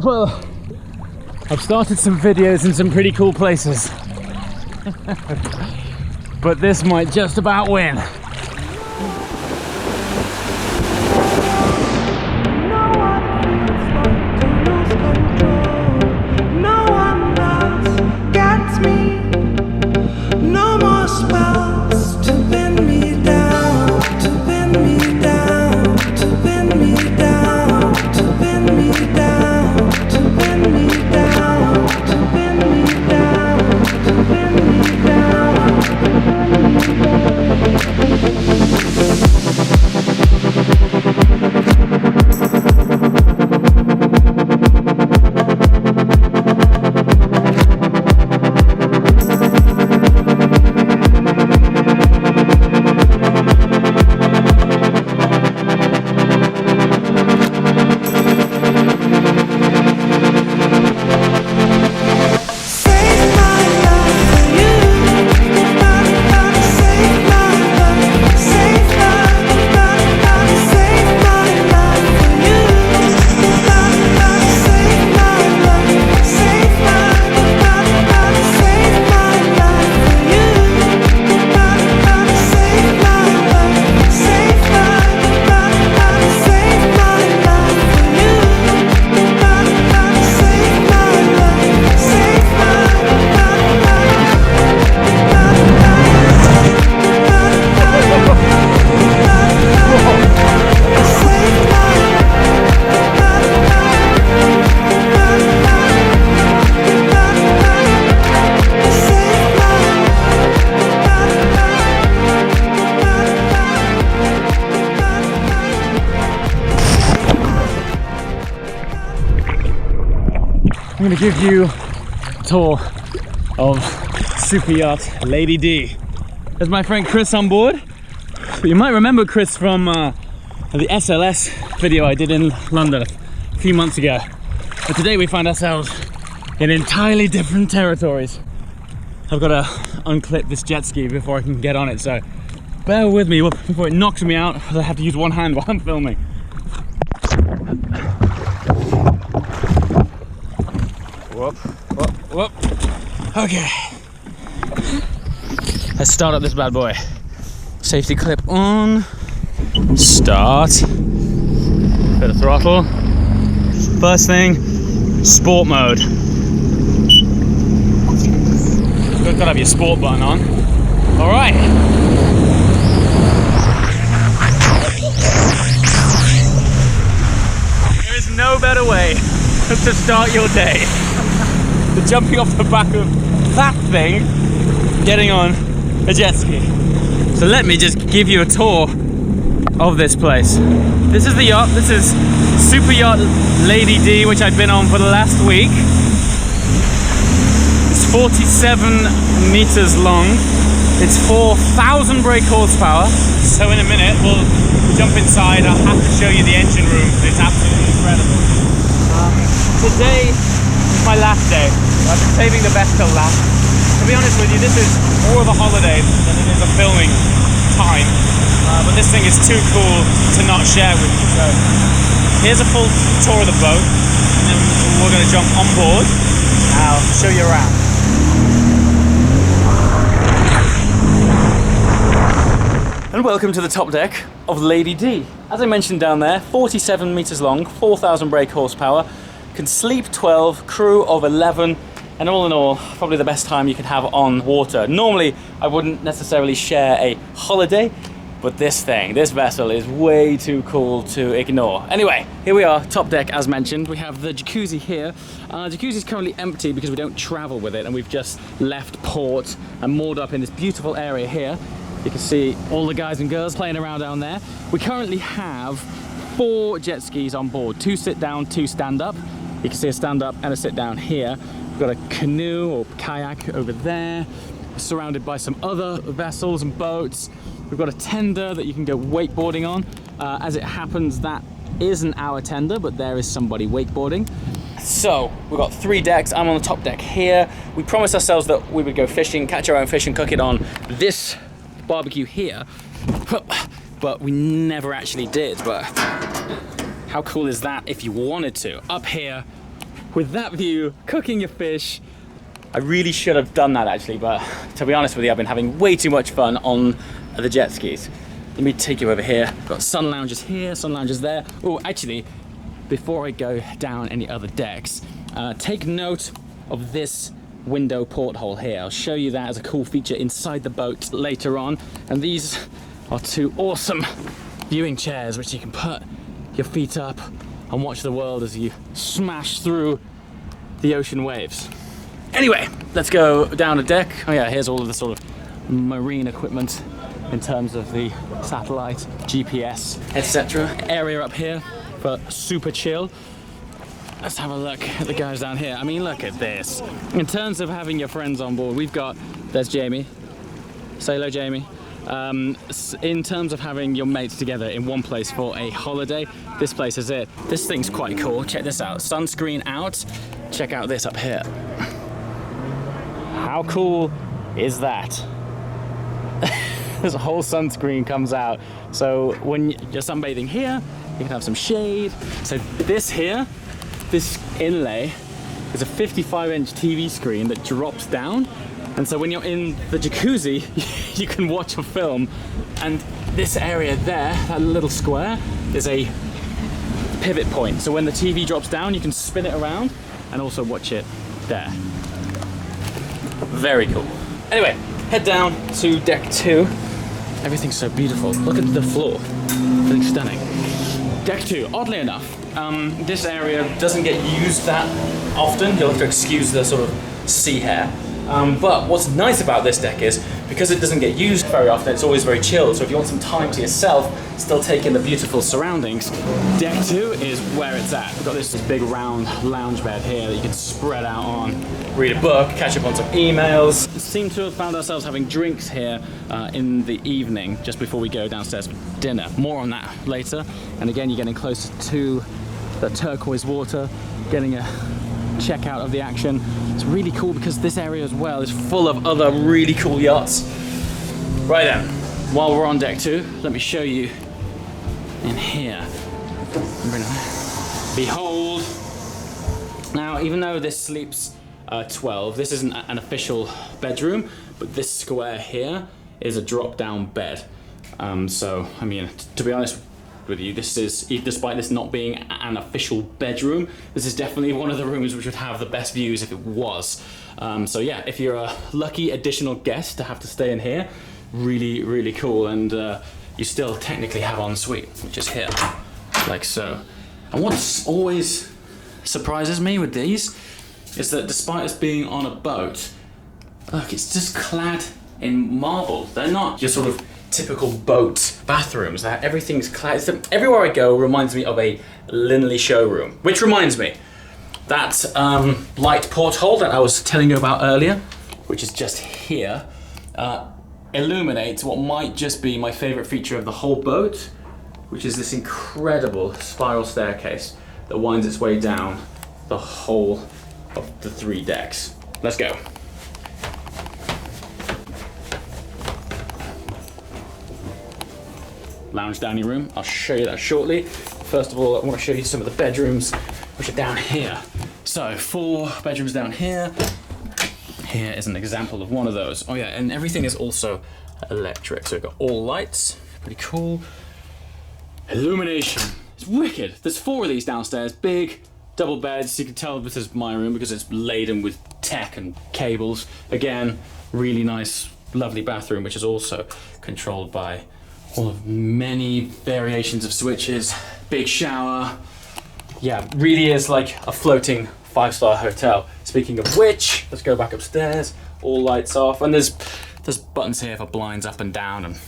Well, I've started some videos in some pretty cool places. But this might just about win. I'm going to give you a tour of Super Yacht Lady Dee. There's my friend Chris on board. You might remember Chris from the SLS video I did in London a few months ago. But today we find ourselves in entirely different territories. I've got to unclip this jet ski before I can get on it, so bear with me before it knocks me out, because I have to use one hand while I'm filming. Whoop, whoop, whoop. Okay. Let's start up this bad boy. Safety clip on. Start. Bit of throttle. First thing, sport mode. You've got to have your sport button on. Alright. There is no better way to start your day than jumping off the back of that thing, getting on a jet ski. So let me just give you a tour of this place. This is the yacht. This is Super Yacht Lady Dee, which I've been on for the last week. It's 47 meters long. It's 4,000 brake horsepower. So in a minute we'll jump inside. I'll have to show you the engine room. It's absolutely incredible. Today is my last day. I've been saving the best till last. To be honest with you, this is more of a holiday than it is a filming time. But this thing is too cool to not share with you. So here's a full tour of the boat, and then we're going to jump on board. I'll show you around. And welcome to the top deck of Lady Dee. As I mentioned down there, 47 meters long, 4,000 brake horsepower, can sleep 12, crew of 11, and all in all, probably the best time you can have on water. Normally, I wouldn't necessarily share a holiday, but this vessel is way too cool to ignore. Anyway, here we are, top deck as mentioned. We have the jacuzzi here. Jacuzzi is currently empty because we don't travel with it, and we've just left port and moored up in this beautiful area here. You can see all the guys and girls playing around down there. We currently have 4 jet skis on board, 2 sit down, 2 stand up. You can see a stand up and a sit down here. We've got a canoe or kayak over there, surrounded by some other vessels and boats. We've got a tender that you can go wakeboarding on. As it happens, that isn't our tender, but there is somebody wakeboarding. So we've got 3 decks. I'm on the top deck here. We promised ourselves that we would go fishing, catch our own fish and cook it on this barbecue here, but we never actually did. But how cool is that if you wanted to? Up here, with that view, cooking your fish. I really should have done that actually, but to be honest with you, I've been having way too much fun on the jet skis. Let me take you over here. Got sun lounges here, sun lounges there. Oh, actually, before I go down any other decks, take note of this window porthole here. I'll show you that as a cool feature inside the boat later on. And these are two awesome viewing chairs which you can put your feet up and watch the world as you smash through the ocean waves. Anyway, let's go down a deck. Oh yeah, here's all of the sort of marine equipment in terms of the satellite, GPS, etc. Area up here for super chill. Let's have a look at the guys down here. I mean, look at this. In terms of having your friends on board, we've got, there's Jamie. Say hello, Jamie. In terms of having your mates together in one place for a holiday, this place is it. This thing's quite cool. Check this out. Sunscreen out. Check out this up here. How cool is that? This whole sunscreen comes out. So when you're sunbathing here, you can have some shade. So this here, this inlay is a 55-inch TV screen that drops down. And so when you're in the jacuzzi, you can watch a film. And this area there, that little square, is a pivot point. So when the TV drops down, you can spin it around and also watch it there. Very cool. Anyway, head down to deck 2. Everything's so beautiful. Look at the floor. Everything's stunning. Deck 2, oddly enough, this area doesn't get used that often. You'll have to excuse the sort of sea hair. But what's nice about this deck is, because it doesn't get used very often, it's always very chilled. So if you want some time to yourself, still take in the beautiful surroundings, deck 2 is where it's at. We've got this big round lounge bed here that you can spread out on, read a book, catch up on some emails. Seem to have found ourselves having drinks here in the evening, just before we go downstairs for dinner. More on that later. And again, you're getting closer to the turquoise water, getting a check out of the action. It's really cool because this area as well is full of other really cool yachts. Right then, while we're on deck 2, let me show you in here. Behold. Now, even though this sleeps 12, this isn't an official bedroom, but this square here is a drop-down bed. So, I mean, to be honest with you, this is, despite this not being an official bedroom, this is definitely one of the rooms which would have the best views if it was. So yeah, if you're a lucky additional guest to have to stay in here, really, really cool. And you still technically have ensuite, which is here, like so. And what always surprises me with these is that despite us being on a boat, look, it's just clad in marble. They're not your sort of typical boat bathrooms. Everything's clad. Everywhere I go reminds me of a Linley showroom. Which reminds me, that light porthole that I was telling you about earlier, which is just here, illuminates what might just be my favorite feature of the whole boat, which is this incredible spiral staircase that winds its way down the whole of the 3 decks. Let's go. Lounge dining room, I'll show you that shortly. First of all, I want to show you some of the bedrooms which are down here. So 4 bedrooms down here. Here is an example of one of those. Oh yeah, and everything is also electric. So we've got all lights, pretty cool. Illumination, it's wicked. There's 4 of these downstairs, big double beds. You can tell this is my room because it's laden with tech and cables. Again, really nice, lovely bathroom, which is also controlled by all of many variations of switches, big shower. Yeah, really is like a floating 5-star hotel. Speaking of which, let's go back upstairs. All lights off, and there's buttons here for blinds up and down and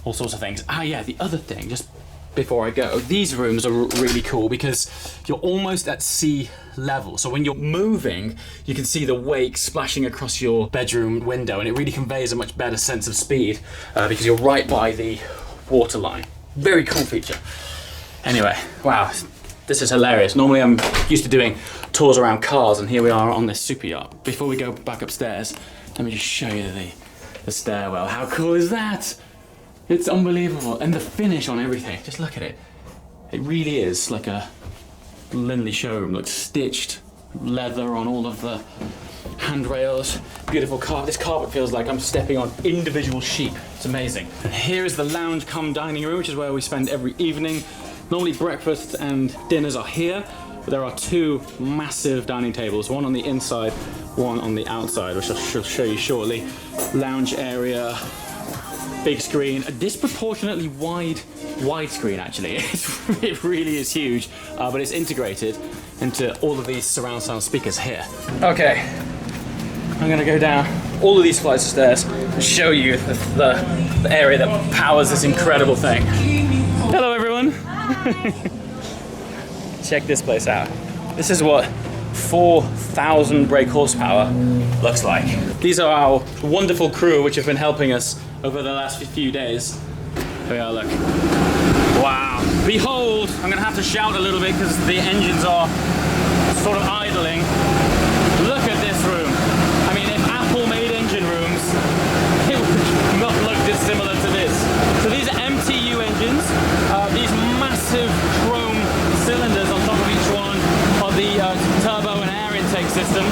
all sorts of things. Ah yeah, the other thing, just before I go, these rooms are really cool because you're almost at sea level. So when you're moving, you can see the wake splashing across your bedroom window, and it really conveys a much better sense of speed because you're right by the waterline. Very cool feature. Anyway, wow, this is hilarious. Normally I'm used to doing tours around cars, and here we are on this super yacht. Before we go back upstairs, let me just show you the stairwell. How cool is that? It's unbelievable. And the finish on everything, just look at it. It really is like a Lindley showroom. Looks stitched leather on all of the handrails. Beautiful carpet. This carpet feels like I'm stepping on individual sheep. It's amazing. Here is the lounge cum dining room, which is where we spend every evening. Normally breakfasts and dinners are here, but there are two massive dining tables, one on the inside, one on the outside, which I shall show you shortly. Lounge area, big screen, a disproportionately wide screen actually. It really is huge, but it's integrated into all of these surround sound speakers here. Okay, I'm gonna go down all of these flights of stairs and show you the area that powers this incredible thing. Hello everyone. Check this place out. This is what 4,000 brake horsepower looks like. These are our wonderful crew which have been helping us over the last few days. Here we are, look. Wow. Behold, I'm gonna have to shout a little bit because the engines are sort of idling. Look at this room. I mean, if Apple made engine rooms, it would not look dissimilar to this. So these are MTU engines. These massive chrome cylinders on top of each one are the turbo and air intake systems.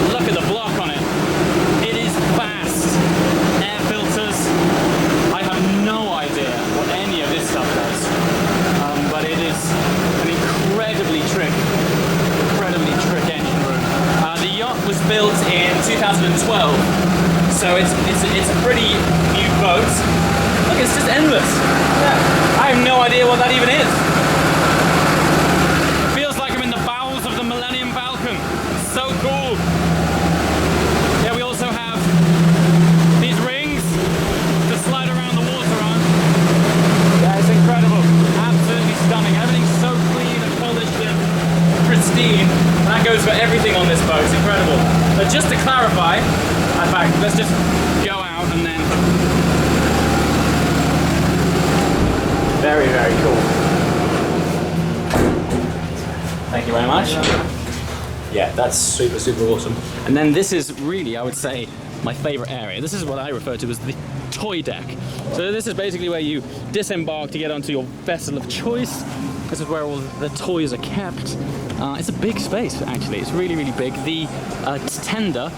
Look at the block on it. It is fast. Air filters. I have no idea what any of this stuff does, but it is an incredibly trick engine room. The yacht was built in 2012, so it's a pretty new boat. Look, it's just endless. Yeah, I have no idea what that even is. It feels like I'm in the bowels of the Millennium Falcon. It's so cool. Yeah, we also have these rings to slide around the water on. Yeah, it's incredible. Absolutely stunning. Everything's so clean and polished and pristine. And that goes for everything on this boat. It's incredible. But just to clarify, in fact, let's just go out and then. Very, very cool. Thank you very much. Yeah, that's super, super awesome. And then this is really, I would say, my favorite area. This is what I refer to as the toy deck. So this is basically where you disembark to get onto your vessel of choice. This is where all the toys are kept. It's a big space, actually. It's really, really big. The tender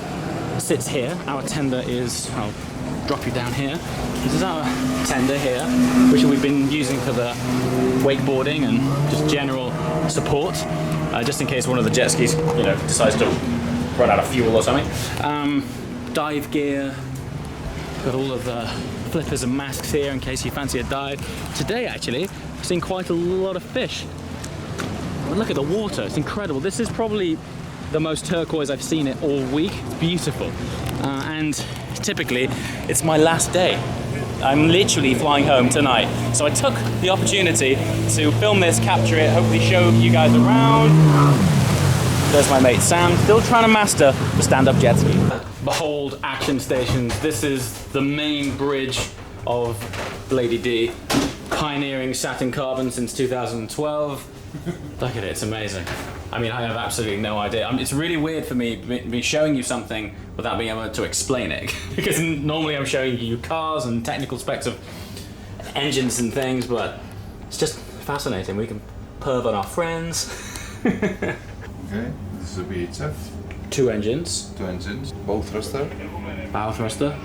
sits here. Our tender is, I'll drop you down here. This is our tender here, which we've been using for the wakeboarding and just general support, just in case one of the jet skis, you know, decides to run out of fuel or something. Dive gear. Got all of the flippers and masks here in case you fancy a dive. Today, actually, I've seen quite a lot of fish. But look at the water, it's incredible. This is probably the most turquoise I've seen it all week. It's beautiful. And typically, it's my last day. I'm literally flying home tonight. So I took the opportunity to film this, capture it, hopefully show you guys around. There's my mate Sam, still trying to master the stand-up jet ski. Behold, action stations. This is the main bridge of Lady Dee, pioneering satin carbon since 2012. Look at it, it's amazing. I mean, I have absolutely no idea. It's really weird for me showing you something without being able to explain it. Because normally I'm showing you cars and technical specs of engines and things, but it's just fascinating. We can perv on our friends. Okay, this is a VHF. Two engines. Two engines, bow thruster. Bow thruster.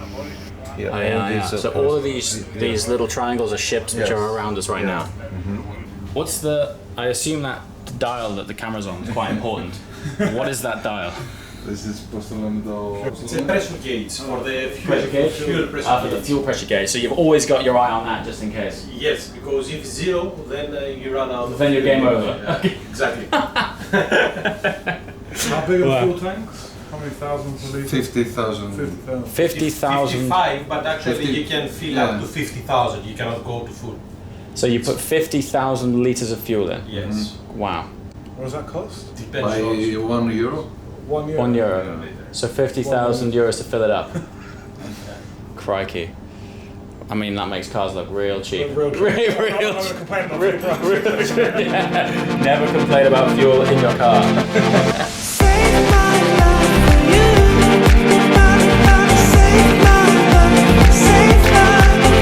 Yeah, Oh, yeah. So all of these little triangles are ships which are around us right now. Mm-hmm. What's the? I assume that dial that the camera's on is quite important. What is that dial? This is postulamento. It's a pressure gauge for the Pressure gauge? fuel pressure For the gauge. fuel pressure gauge. So you've always got your eye on that just in case. Yes, because if it's zero, then you run out. Then you're game over. Yeah, exactly. How big are the fuel tanks? How many thousands per litre? 50,000. 50,000. 50,000. 55, but actually 50, you can fill yeah. up to 50,000. You cannot go to full. So you put 50,000 litres of fuel in. Yes. Wow. What does that cost? Depends By on. €1. €1. €1. So 50,000 euros to fill it up. Crikey. I mean, that makes cars look real cheap. Real cheap. Real I'm not cheap. going to complain about fuel prices. Yeah. Never complain about fuel in your car. Save my love for you. Save my love. Save my love.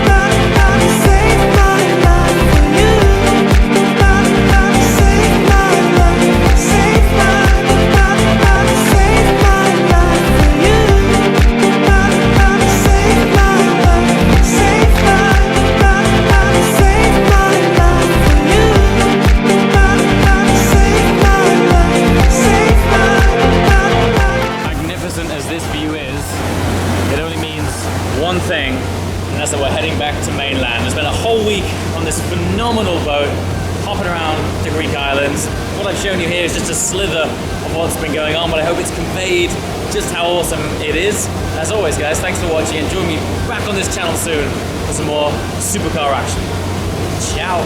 And that's that we're heading back to mainland. It's been a whole week on this phenomenal boat, hopping around the Greek islands. What I've shown you here is just a slither of what's been going on, but I hope it's conveyed just how awesome it is. As always, guys, thanks for watching, and join me back on this channel soon for some more supercar action. Ciao.